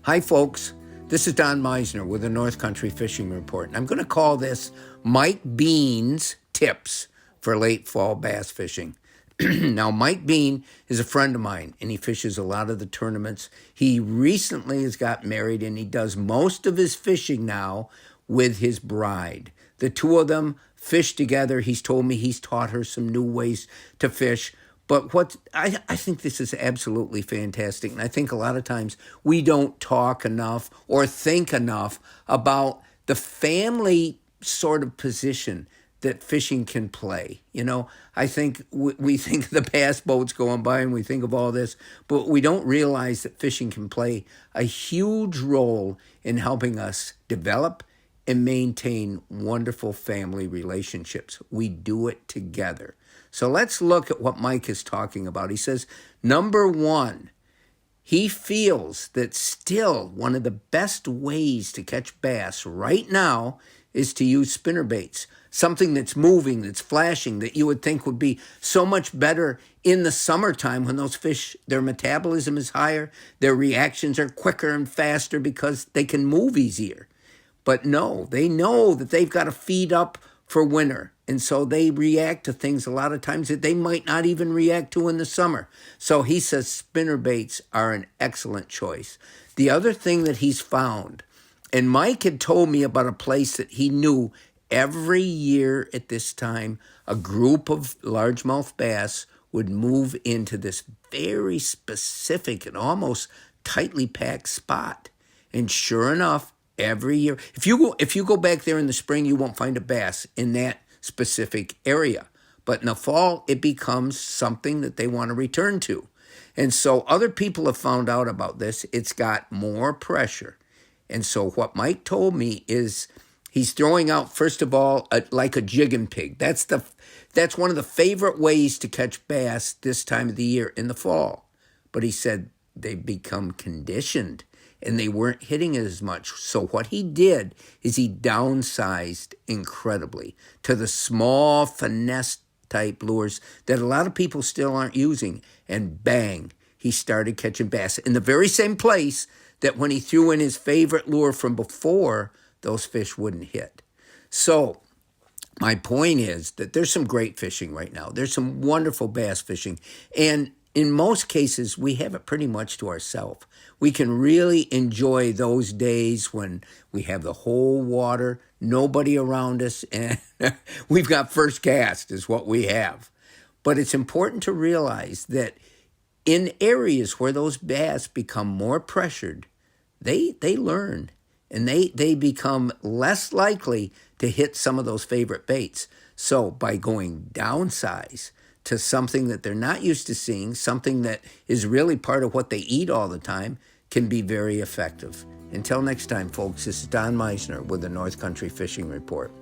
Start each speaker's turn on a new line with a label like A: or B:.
A: Hi, folks. This is Don Meisner with the North Country Fishing Report. And I'm going to call this Mike Bean's Tips for Late Fall Bass Fishing. Now, Mike Bean is a friend of mine, and he fishes a lot of the tournaments. He recently has got married, and he does most of his fishing now with his bride. The two of them fish together. He's told me he's taught her some new ways to fish. But what I think this is absolutely fantastic. And I think a lot of times we don't talk enough or think enough about the family sort of position that fishing can play. You know, I think we think of the bass boats going by and we think of all this, but we don't realize that fishing can play a huge role in helping us develop and maintain wonderful family relationships. We do it together. So let's look at what Mike is talking about. He says, number one, he feels that still one of the best ways to catch bass right now is to use spinnerbaits, something that's moving, that's flashing, that you would think would be so much better in the summertime when those fish, their metabolism is higher, their reactions are quicker and faster because they can move easier. But no, they know that they've got to feed up for winter. And so they react to things a lot of times that they might not even react to in the summer. So he says spinnerbaits are an excellent choice. The other thing that he's found, and Mike had told me about a place that he knew every year at this time, a group of largemouth bass would move into this very specific and almost tightly packed spot. And sure enough, every year, if you go back there in the spring, you won't find a bass in that specific area. But in the fall, it becomes something that they want to return to. And so other people have found out about this. It's got more pressure. And so what Mike told me is he's throwing out, first of all, like a jigging pig. That's one of the favorite ways to catch bass this time of the year in the fall. But he said they've become conditioned and they weren't hitting it as much. So what he did is he downsized incredibly to the small finesse type lures that a lot of people still aren't using. And bang, he started catching bass in the very same place that when he threw in his favorite lure from before, those fish wouldn't hit. So my point is that there's some great fishing right now. There's some wonderful bass fishing. And in most cases, we have it pretty much to ourselves. We can really enjoy those days when we have the whole water, nobody around us, and we've got first cast is what we have. But it's important to realize that in areas where those bass become more pressured, they learn and they become less likely to hit some of those favorite baits. So by going downsize to something that they're not used to seeing, something that is really part of what they eat all the time, can be very effective. Until next time, folks, this is Don Meisner with the North Country Fishing Report.